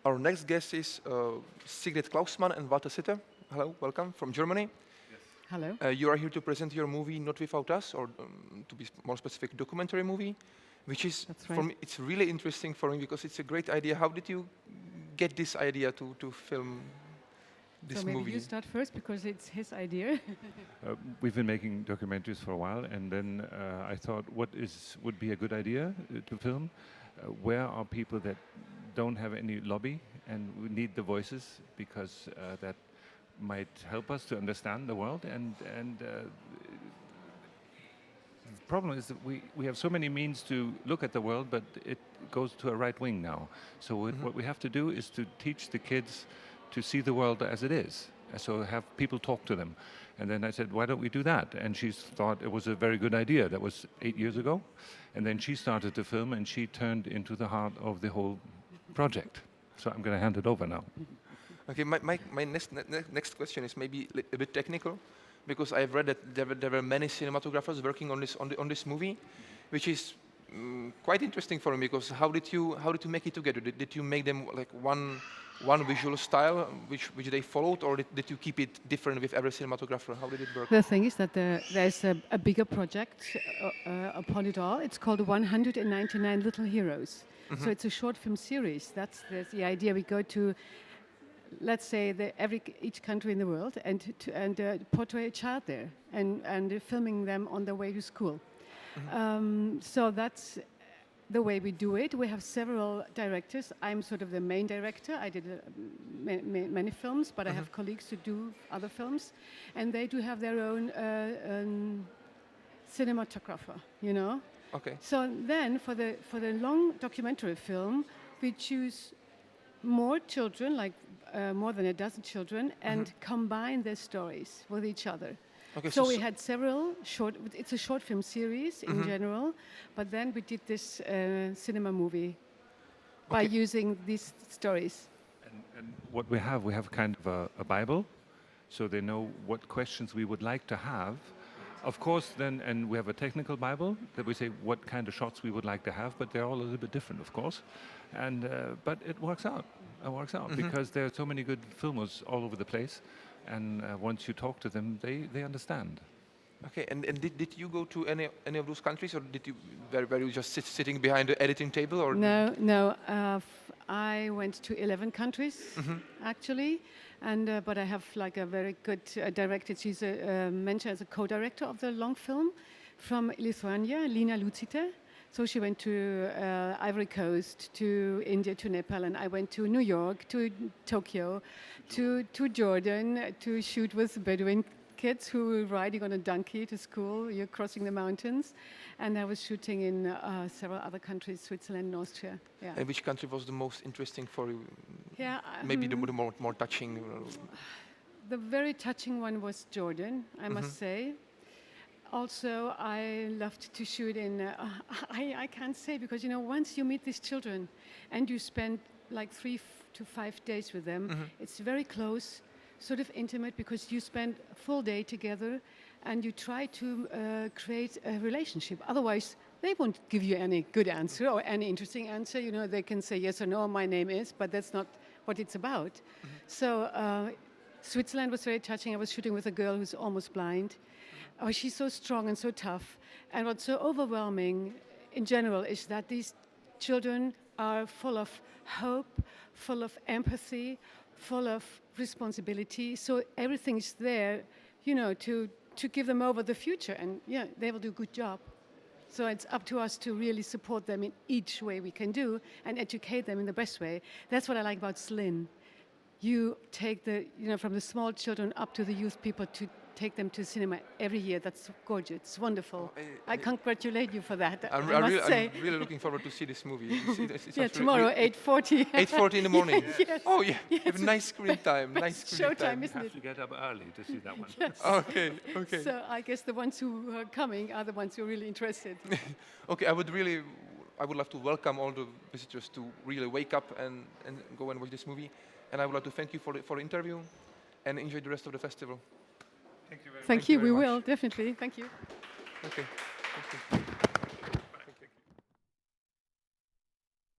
Our next guest is Sigrid Klausmann and Sittler. Hello, welcome from Germany. Hello. You are here to present your movie Not Without Us, or to be more specific, documentary movie, which is, right. for me, it's really interesting for me because it's a great idea. How did you get this idea to film this so maybe movie? You start first because it's his idea. We've been making documentaries for a while, and then I thought, what would be a good idea to film? Where are people that don't have any lobby, and we need the voices because that might help us to understand the world. And the problem is that we have so many means to look at the world, but it goes to a right wing now. So what we have to do is to teach the kids to see the world as it is. So have people talk to them. And then I said, why don't we do that? And she thought it was a very good idea. That was 8 years ago. And then she started to film, and she turned into the heart of the whole project. So I'm going to hand it over now. Okay, my next question is maybe a bit technical, because I've read that there were many cinematographers working on this movie, which is quite interesting for me. Because how did you make it together? Did you make them like one visual style which they followed, or did you keep it different with every cinematographer? How did it work? The thing is that there's a bigger project upon it all. It's called 199 Little Heroes. So it's a short film series. That's the idea. We go to, let's say, each country in the world and portray a child there and filming them on their way to school. So that's the way we do it. We have several directors. I'm sort of the main director. I did many films, but I have colleagues who do other films, and they do have their own cinematographer, you know. Okay. So then for the long documentary film, we choose more children, like more than a dozen children, and combine their stories with each other. Okay, so we had several it's a short film series in general, but then we did this cinema movie by using these stories. And what we have kind of a Bible, so they know what questions we would like to have. Of course, then, and we have a technical Bible that we say what kind of shots we would like to have, but they're all a little bit different, of course. And but it works out. It works out because there are so many good filmers all over the place. And once you talk to them, they understand. Okay, and did you go to any of those countries, or did you were you just sitting behind the editing table, or? No. I went to 11 countries actually, and but I have like a very good director. She's mentioned as a co-director of the long film from Lithuania, Lina Lucite. So she went to Ivory Coast, to India, to Nepal, and I went to New York, to Tokyo, to Jordan to shoot with Bedouin kids who were riding on a donkey to school. You're crossing the mountains, and I was shooting in several other countries, Switzerland and Austria. Yeah. And which country was the most interesting for you? Yeah. Maybe the more touching. The very touching one was Jordan, I must say. Also, I loved to shoot in, I can't say, because, you know, once you meet these children and you spend like 3 to 5 days with them, it's very close, sort of intimate, because you spend a full day together and you try to create a relationship. Otherwise, they won't give you any good answer or any interesting answer. You know, they can say yes or no, my name is, but that's not what it's about. So Switzerland was very touching. I was shooting with a girl who's almost blind. Oh, she's so strong and so tough. And what's so overwhelming in general is that these children are full of hope, full of empathy, full of responsibility. So everything is there, you know, to give them over the future. And yeah, they will do a good job. So it's up to us to really support them in each way we can do and educate them in the best way. That's what I like about Zlín. You take from the small children up to the youth people to take them to cinema every year. That's gorgeous. It's wonderful. I congratulate you for that. I'm really looking forward to see this movie. Yeah, tomorrow, 8:40. 8:40 in the morning. Yes. Oh yeah, Yes. have a nice screen time. Nice screen showtime, time. isn't You it? have to get up early to see that one. Yes. Okay. So I guess the ones who are coming are the ones who are really interested. Okay, I would love to welcome all the visitors to really wake up and go and watch this movie. And I would like to thank you for the interview, and enjoy the rest of the festival. Thank you. We will, definitely. Thank you. Okay. Thank you.